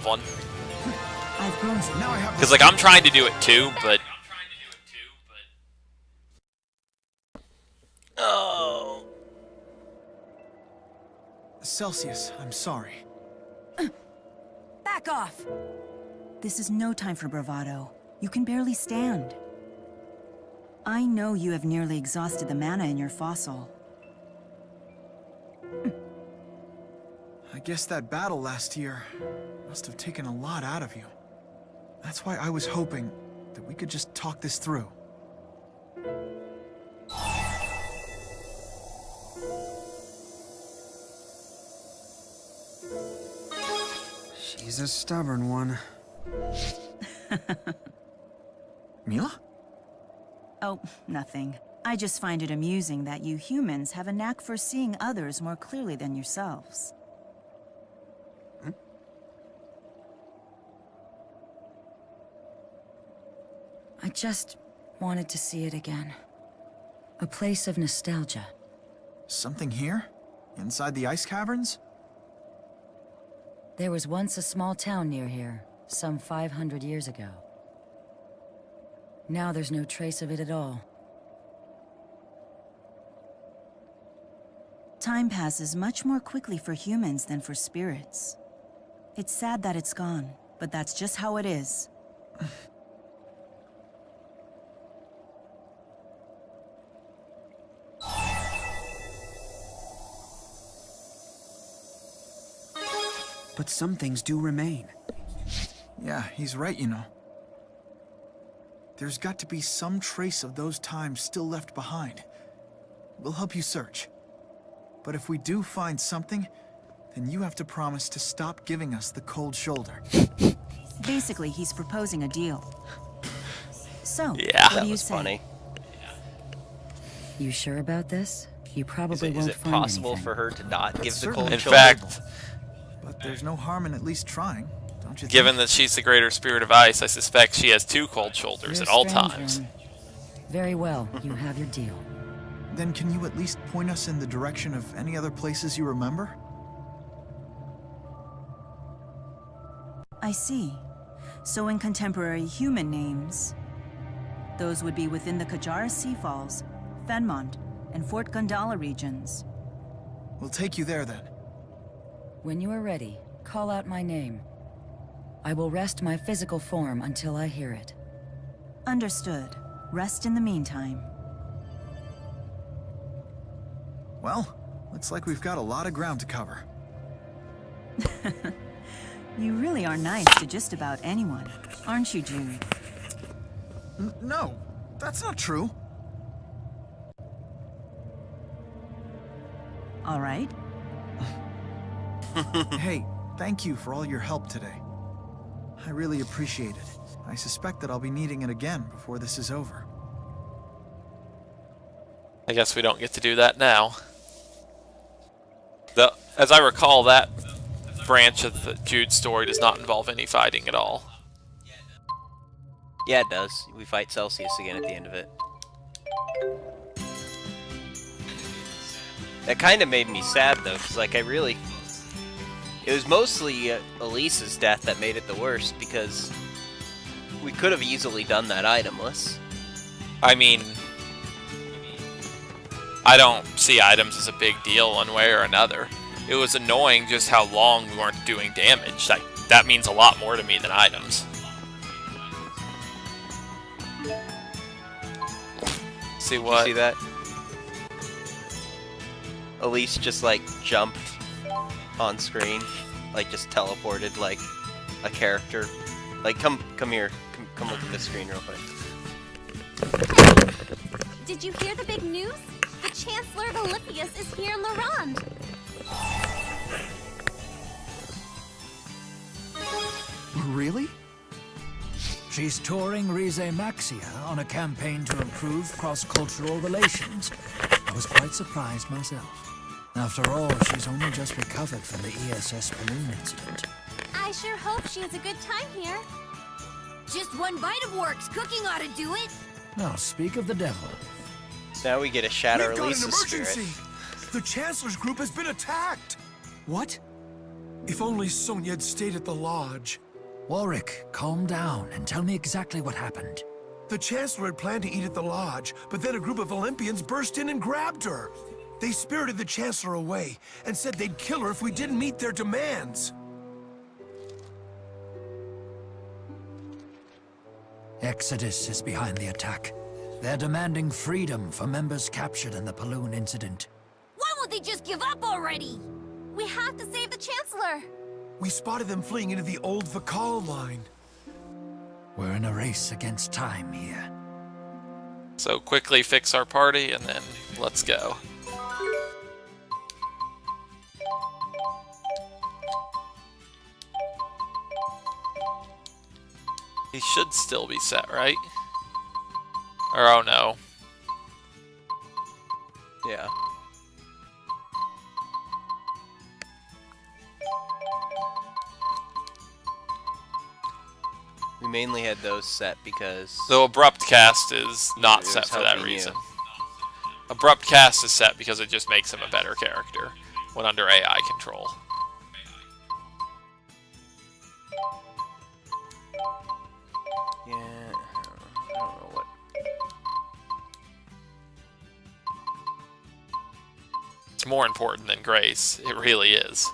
one. I've grown so now I have. Because like I'm trying to do it too, but oh. Celsius, I'm sorry. Back off! This is no time for bravado. You can barely stand. I know you have nearly exhausted the mana in your fossil. I guess that battle last year must have taken a lot out of you. That's why I was hoping that we could just talk this through. She's a stubborn one. Mila? Oh, nothing. I just find it amusing that you humans have a knack for seeing others more clearly than yourselves. I just wanted to see it again. A place of nostalgia. Something here? Inside the ice caverns? There was once a small town near here, some 500 years ago. Now there's no trace of it at all. Time passes much more quickly for humans than for spirits. It's sad that it's gone, but that's just how it is. But some things do remain. Yeah, he's right, you know. There's got to be some trace of those times still left behind. We'll help you search. But if we do find something, then you have to promise to stop giving us the cold shoulder. Basically, he's proposing a deal. So, Yeah, what do you was say? funny. You sure about this? You probably Is won't it find possible anything. for her to not give the certainly cold In shoulder? fact, But there's no harm in at least trying, don't you given think? that she's the greater spirit of ice, I suspect she has two cold shoulders You're at all a strange times. one. Very well, you have your deal. Then can you at least point us in the direction of any other places you remember? I see. So in contemporary human names, those would be within the Kajara Sea Falls, Fenmont, and Fort Gundala regions. We'll take you there then. When you are ready, call out my name. I will rest my physical form until I hear it. Understood. Rest in the meantime. Well, looks like we've got a lot of ground to cover. You really are nice to just about anyone, aren't you, Jude? No, that's not true. All right. Hey, thank you for all your help today. I really appreciate it. I suspect that I'll be needing it again before this is over. I guess we don't get to do that now. As I recall, that branch of the Jude story does not involve any fighting at all. Yeah, it does. We fight Celsius again at the end of it. That kind of made me sad, though, because, like, it was mostly Elise's death that made it the worst, because we could have easily done that itemless. I mean, I don't see items as a big deal one way or another. It was annoying just how long we weren't doing damage. That means a lot more to me than items. See what? You see that? Elise just, like, jumped on screen. Like, just teleported like a character. Like, come here. Come look at this screen real quick. Did you hear the big news? The Chancellor of Olympus is here in Laurent. Really? She's touring Rize Maxia on a campaign to improve cross-cultural relations. I was quite surprised myself. After all, she's only just recovered from the ESS balloon incident. I sure hope she has a good time here. Just one bite of works. Cooking ought to do it. Now, speak of the devil. Now we get a shatter We've got an Elise's emergency! spirit. The Chancellor's group has been attacked! What? If only Sonia had stayed at the lodge. Warwick, calm down and tell me exactly what happened. The Chancellor had planned to eat at the lodge, but then a group of Olympians burst in and grabbed her. They spirited the Chancellor away and said they'd kill her if we didn't meet their demands. Exodus is behind the attack. They're demanding freedom for members captured in the Paloon incident. Why won't they just give up already? We have to save the Chancellor. We spotted them fleeing into the old Vakal line. We're in a race against time here. So quickly fix our party and then let's go. He should still be set, right? Or oh no. Yeah. We mainly had those set because... So abrupt cast is not It set was for that helping you. reason. Abrupt cast is set because it just makes him a better character when under AI control. Yeah, I don't know what... It's more important than Grace. It really is.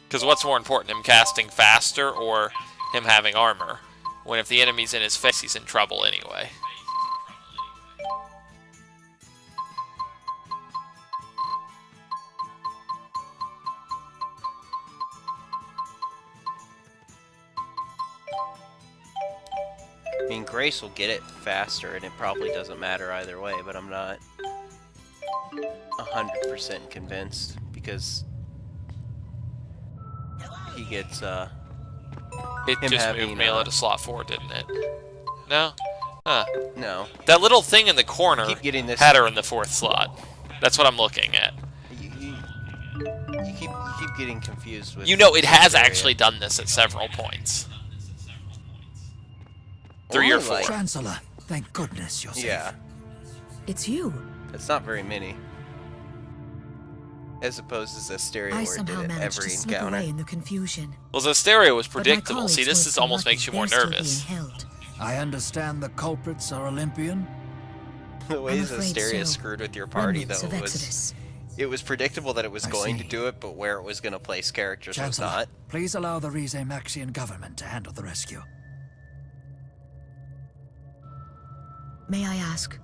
Because what's more important, him casting faster or him having armor? When if the enemy's in his face, he's in trouble anyway. I mean, Grace will get it faster, and it probably doesn't matter either way, but I'm not 100% convinced, because he gets, It him just having, moved Mela to slot 4, didn't it? No? Huh. no. That little thing in the corner Keep getting this... had her in the 4th slot. That's what I'm looking at. You keep getting confused with... You know, it has Xillia. actually done this at several points. 3 or Only 4. like- Chancellor, thank goodness you're safe. Yeah, It's you. it's not very many. As opposed to Stereo, I where it somehow did it managed every to slip encounter. away in the confusion. Well, the stereo was But my predictable. See, colleagues this weren't is so almost lucky. makes you more They're still nervous. being held. I understand the culprits are Olympian. The ways I'm that afraid Stereo so. screwed with your party, Remnants though, of was... Exodus. It was predictable that it was I going to see. do it, but where it was going to place characters was Chancellor, not. please allow the Rize Maxian government to handle the rescue. May I ask,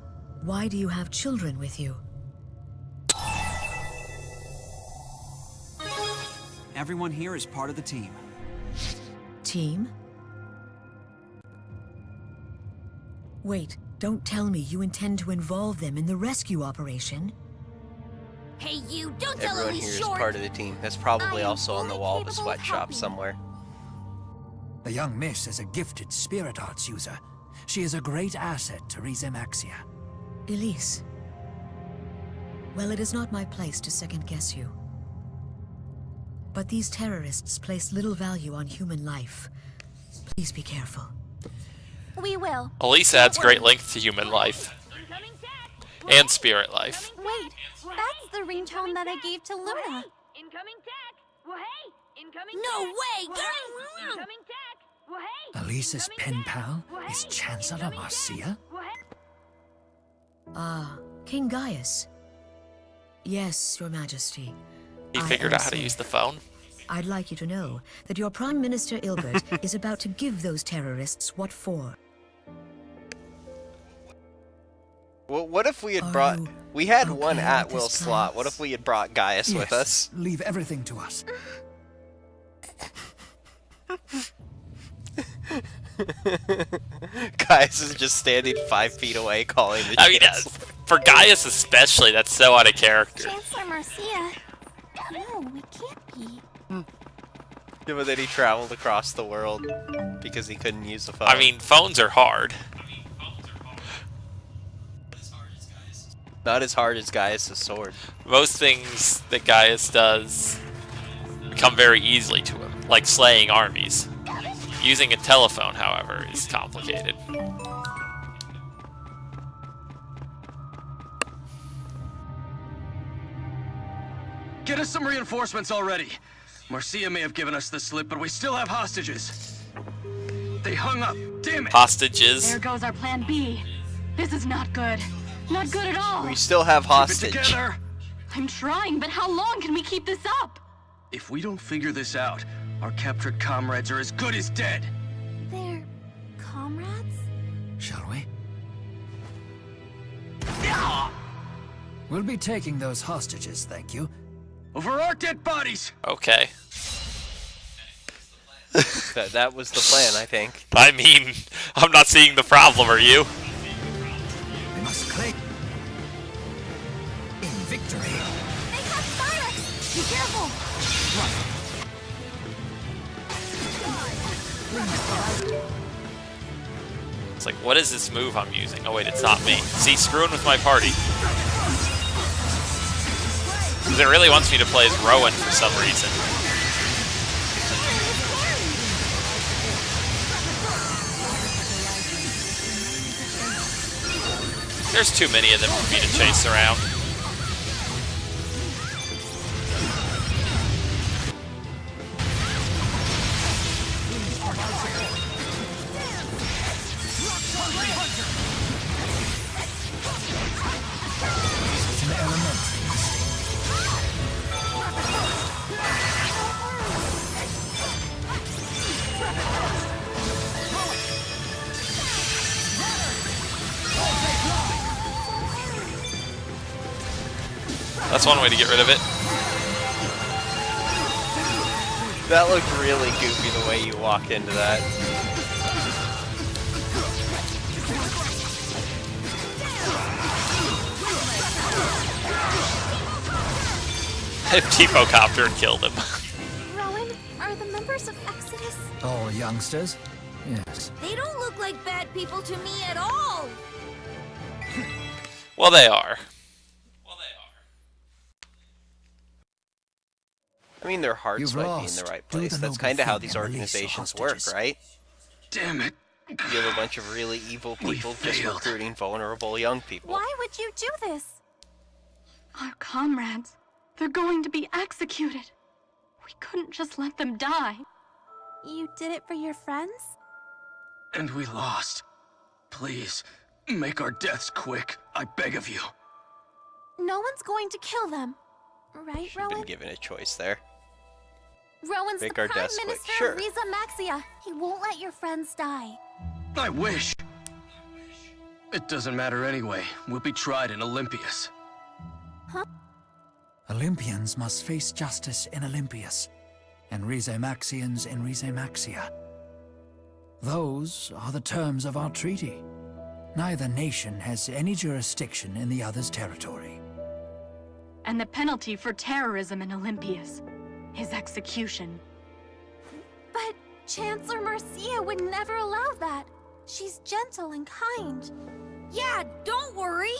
why do you have children with you? Everyone here is part of the team. Team? Wait, don't tell me you intend to involve them in the rescue operation. Hey, you! Don't tell Everyone Elize here is short! part of the team. That's probably I am also on the fully wall of a capable of sweatshop helping. somewhere. The young miss is a gifted spirit arts user. She is a great asset to Rize Maxia. Elize. Well, it is not my place to second-guess you. But these terrorists place little value on human life. Please be careful. We will. Elize adds great length to human life. And spirit life. Wait, that's the ringtone that I gave to Luna. Incoming tech! Well, hey! Incoming no way! Incoming tech! Well, hey! Elise's pen pal is Chancellor Marcia? Ah, King Gaius. Yes, Your Majesty. He I figured am out how to safe. use the phone. I'd like you to know that your Prime Minister Ilbert is about to give those terrorists what for. Well, what if we had Are brought... you We had okay one with at-will this slot. What plan? if we had brought Gaius with us? Leave everything to us. Gaius is just standing 5 feet away calling the I mean, Chancellor. for Gaius especially, that's so out of character. Chancellor Marcia. No, we can't be. Yeah, but then he traveled across the world because he couldn't use the phone. I mean, phones are hard. not as hard as Gaius' sword. Most things that Gaius does come very easily to him, like slaying armies. Using a telephone, however, is complicated. Get us some reinforcements already. Marcia may have given us the slip, but we still have hostages. They hung up. Damn it. Hostages. There goes our plan B. This is not good. Not good at all. We still have hostage. Keep it together. I'm trying, but how long can we keep this up? If we don't figure this out, our captured comrades are as good as dead. They're comrades? Shall we? We'll be taking those hostages, thank you. Over our dead bodies. Okay. That was the plan, I think. I mean, I'm not seeing the problem, are you? We must claim in victory. They have Cyrus! Be careful! It's like, what is this move I'm using? Oh wait, it's not me. See, screwing with my party. Because it really wants me to play as Rowan for some reason. There's too many of them for me to chase around. That's one way to get rid of it. That looked really goofy the way you walked into that. If T-Pocopter had killed him. Rowan, are the members of Exodus? All youngsters? Yes. They don't look like bad people to me at all! Well, they are. I mean, their hearts You've might be in lost. the right Do place. the That's noble kind of how thing these and release the organizations work, hostages. right? Damn it. You have a bunch of really evil people just failed. recruiting vulnerable young people. Why would you do this? Our comrades. They're going to be executed. We couldn't just let them die. You did it for your friends? And we lost. Please, make our deaths quick. I beg of you. No one's going to kill them. Right, Should have Rowan? been given a choice there. Rowan's Make the our Prime deaths quick. Minister Sure. of Riza Maxia. He won't let your friends die. I wish. It doesn't matter anyway. We'll be tried in Olympias. Olympians must face justice in Olympias, and Rizemaxians in Rizemaxia. Those are the terms of our treaty. Neither nation has any jurisdiction in the other's territory. And the penalty for terrorism in Olympias is execution. But Chancellor Marcia would never allow that. She's gentle and kind. Yeah, don't worry.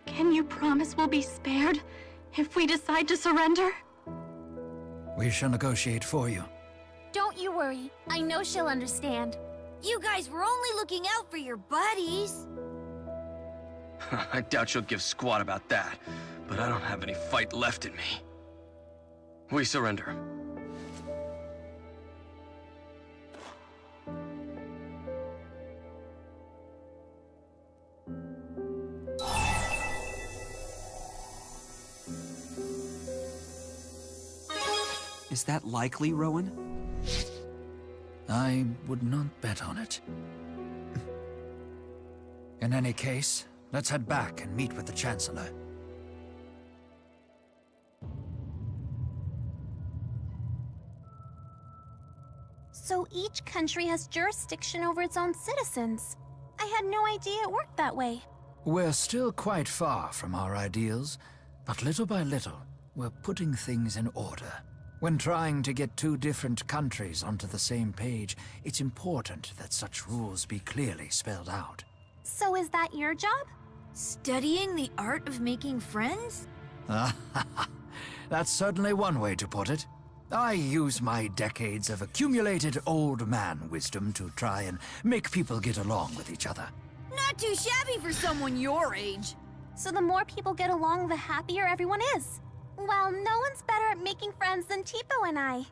Can you promise we'll be spared if we decide to surrender? We shall negotiate for you. Don't you worry. I know she'll understand. You guys were only looking out for your buddies. I doubt she'll give squat about that, but I don't have any fight left in me. We surrender. Is that likely, Rowan? I would not bet on it. In any case, let's head back and meet with the Chancellor. So each country has jurisdiction over its own citizens. I had no idea it worked that way. We're still quite far from our ideals, but little by little, we're putting things in order. When trying to get two different countries onto the same page, it's important that such rules be clearly spelled out. So is that your job? Studying the art of making friends? That's certainly one way to put it. I use my decades of accumulated old man wisdom to try and make people get along with each other. Not too shabby for someone your age. So the more people get along, the happier everyone is. Well, no one's better at making friends than Tipo and I.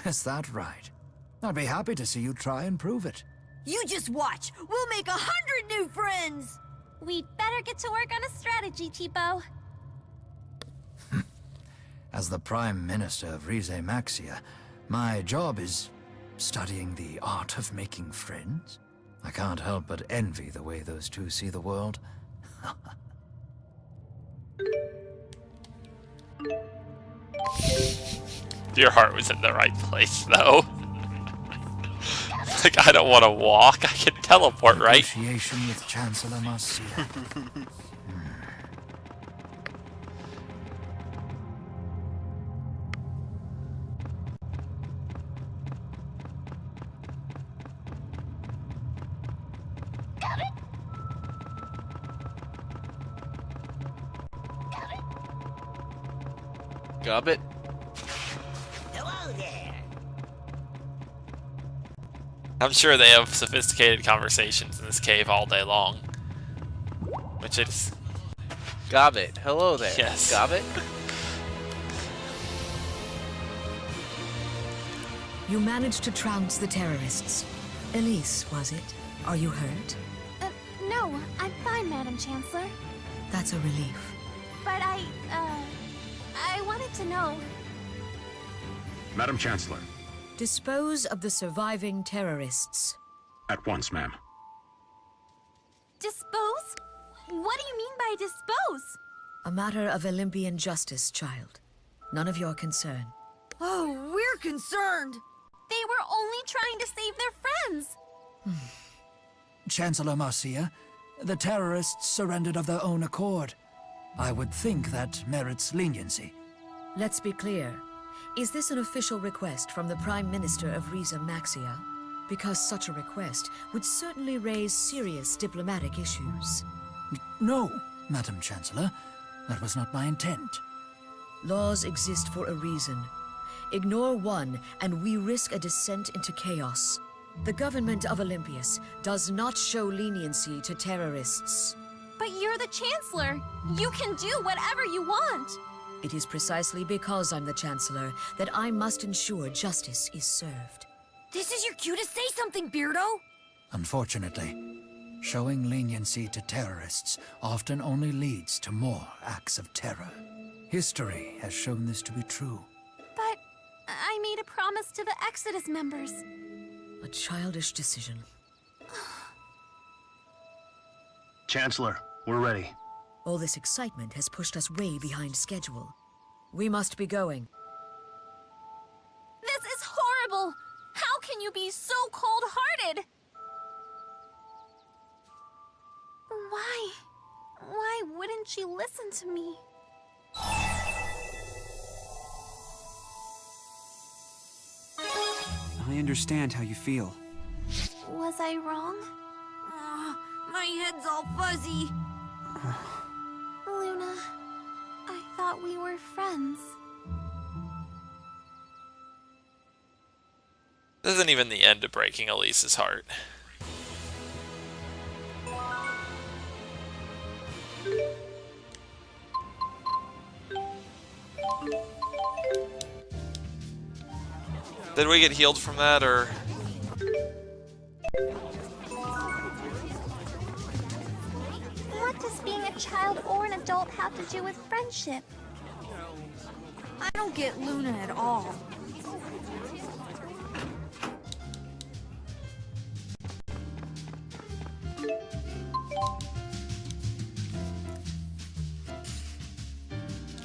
Is that right? I'd be happy to see you try and prove it. You just watch! We'll make 100 new friends! We'd better get to work on a strategy, Tipo. As the Prime Minister of Rize Maxia, my job is studying the art of making friends. I can't help but envy the way those two see the world. Your heart was in the right place, though. Like, I don't want to walk. I can teleport, right? Negotiation with Chancellor Marcia. Gobbit? Hello there! I'm sure they have sophisticated conversations in this cave all day long. Which is... Gobbit, hello there. Yes. Gobbit? You managed to trounce the terrorists. Elize, was it? Are you hurt? No, I'm fine, Madam Chancellor. That's a relief. But I wanted to know... Madam Chancellor. Dispose of the surviving terrorists. At once, ma'am. Dispose? What do you mean by dispose? A matter of Olympian justice, child. None of your concern. Oh, we're concerned! They were only trying to save their friends. Chancellor Marcia, the terrorists surrendered of their own accord. I would think that merits leniency. Let's be clear. Is this an official request from the Prime Minister of Rize Maxia? Because such a request would certainly raise serious diplomatic issues. No, Madam Chancellor. That was not my intent. Laws exist for a reason. Ignore one, and we risk a descent into chaos. The government of Olympias does not show leniency to terrorists. But you're the Chancellor. You can do whatever you want. It is precisely because I'm the Chancellor that I must ensure justice is served. This is your cue to say something, Beardo! Unfortunately, showing leniency to terrorists often only leads to more acts of terror. History has shown this to be true. But I made a promise to the Exodus members. A childish decision. Chancellor, we're ready. All this excitement has pushed us way behind schedule. We must be going. This is horrible! How can you be so cold-hearted? Why wouldn't she listen to me? I understand how you feel. Was I wrong? My head's all fuzzy. Luna, I thought we were friends. This isn't even the end of breaking Elise's heart. Did we get healed from that, or...? What does being a child or an adult have to do with friendship? I don't get Luna at all.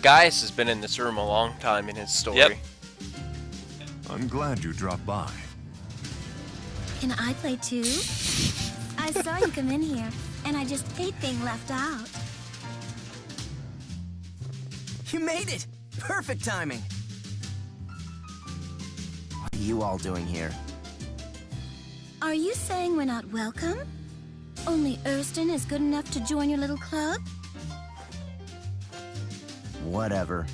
Gaius has been in this room a long time in his story. Yep. I'm glad you dropped by. Can I play too? I saw you come in here, and I just hate being left out. You made it! Perfect timing! What are you all doing here? Are you saying we're not welcome? Only Erston is good enough to join your little club? Whatever.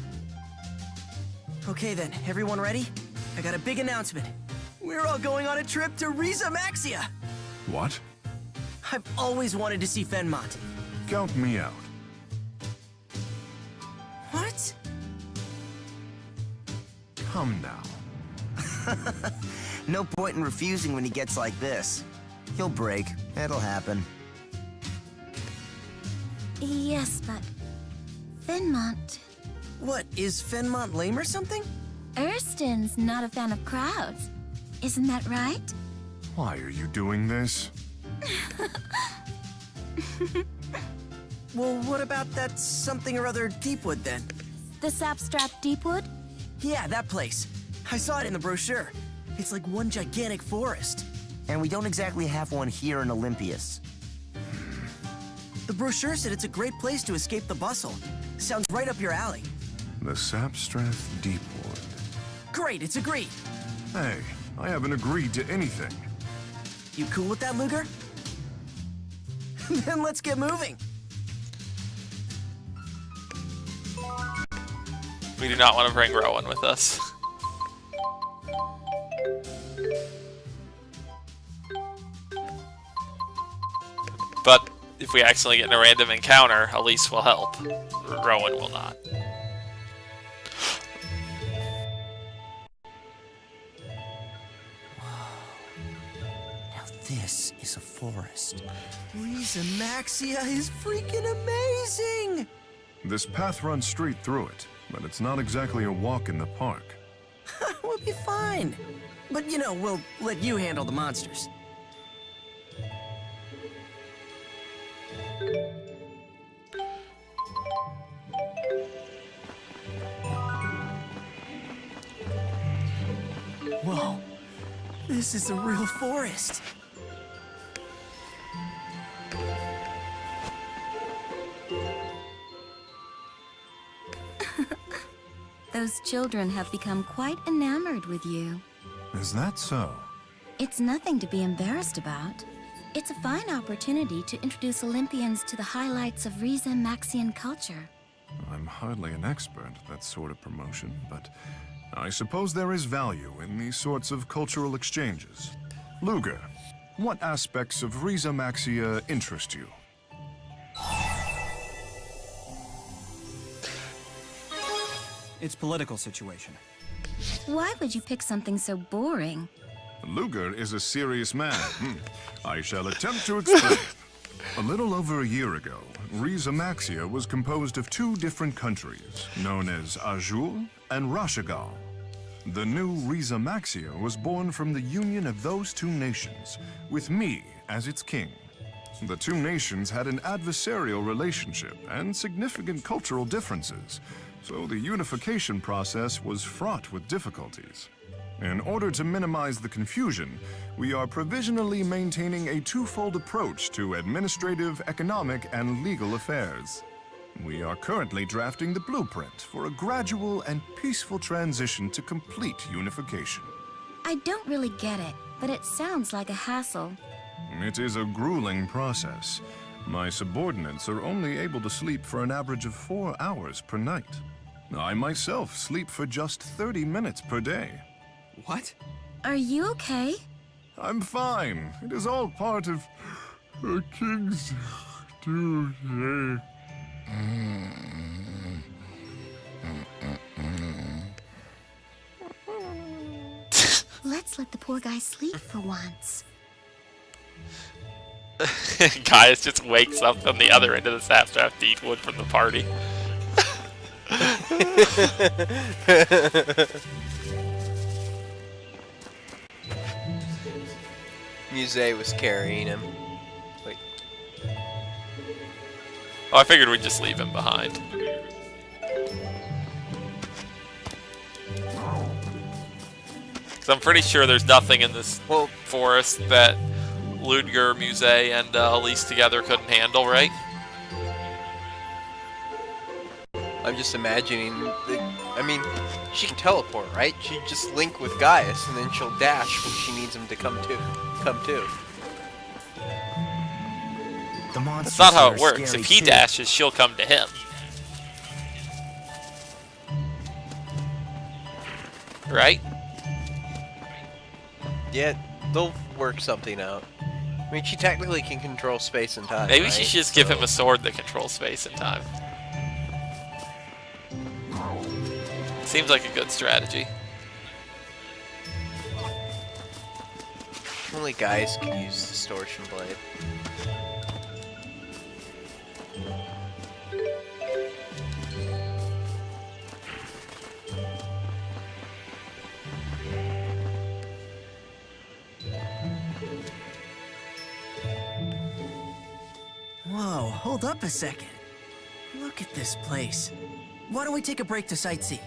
Okay then, everyone ready? I got a big announcement. We're all going on a trip to Rize Maxia! What? I've always wanted to see Fenmont. Count me out. What? Come now. No point in refusing when he gets like this. He'll break. It'll happen. Yes, but... Fenmont... What, is Fenmont lame or something? Erston's not a fan of crowds. Isn't that right? Why are you doing this? Well, what about that something or other Deepwood then? The Sapstrap Deepwood? Yeah, that place. I saw it in the brochure. It's like one gigantic forest. And we don't exactly have one here in Olympias. The brochure said it's a great place to escape the bustle. Sounds right up your alley. The Sapstrath Deepwood. Great, it's agreed. Hey, I haven't agreed to anything. You cool with that, Luger? Then let's get moving. We do not want to bring Rowan with us. But if we accidentally get in a random encounter, Elize will help. Rowan will not. Now this is a forest. Riza Maxia is freaking amazing! This path runs straight through it, but it's not exactly a walk in the park. We'll be fine. But, you know, we'll let you handle the monsters. Whoa, this is a real forest. Those children have become quite enamored with you. Is that so? It's nothing to be embarrassed about. It's a fine opportunity to introduce Olympians to the highlights of Riza Maxian culture. I'm hardly an expert at that sort of promotion, but I suppose there is value in these sorts of cultural exchanges. Luger, what aspects of Riza Maxia interest you? Its political situation. Why would you pick something so boring? Luger is a serious man. I shall attempt to explain. A little over a year ago, Riza Maxia was composed of two different countries, known as Azul and Rashagal. The new Riza Maxia was born from the union of those two nations, with me as its king. The two nations had an adversarial relationship and significant cultural differences, so the unification process was fraught with difficulties. In order to minimize the confusion, we are provisionally maintaining a twofold approach to administrative, economic, and legal affairs. We are currently drafting the blueprint for a gradual and peaceful transition to complete unification. I don't really get it, but it sounds like a hassle. It is a grueling process. My subordinates are only able to sleep for an average of 4 hours per night. I myself sleep for just 30 minutes per day. What? Are you okay? I'm fine. It is all part of the king's duty. Let's let the poor guy sleep for once. Gaius just wakes up on the other end of the Sapstrap Deepwood from the party. Muse was carrying him. Wait. Oh, I figured we'd just leave him behind. So I'm pretty sure there's nothing in this forest that Ludger, Muse, and Elize together couldn't handle, right? I'm just imagining. I mean, she can teleport, right? She just link with Gaius, and then she'll dash when she needs him to come to. That's not how it works. If he dashes, she'll come to him. Right? Yeah, they'll work something out. I mean, she technically can control space and time. Maybe right? she should just give him a sword that controls space and time. Seems like a good strategy. Only Gaius could use Distortion Blade. Whoa, hold up a second. Look at this place. Why don't we take a break to sightsee?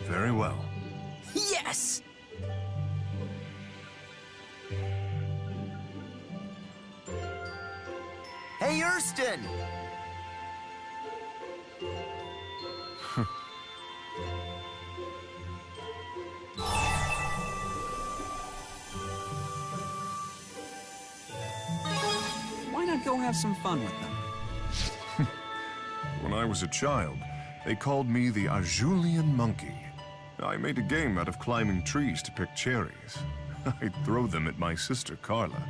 Very well. Yes! Hey, Erston! Why not go have some fun with them? When I was a child, they called me the Ajulian monkey. I made a game out of climbing trees to pick cherries. I'd throw them at my sister Carla.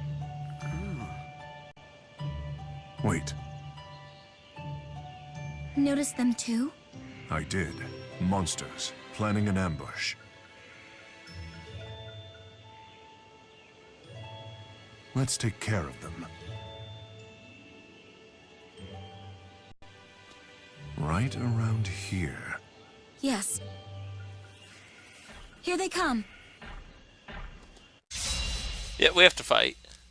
Wait, Notice them too? I did. Monsters, planning an ambush. Let's take care of them. Right around here. Yes. Here they come. Yeah, we have to fight.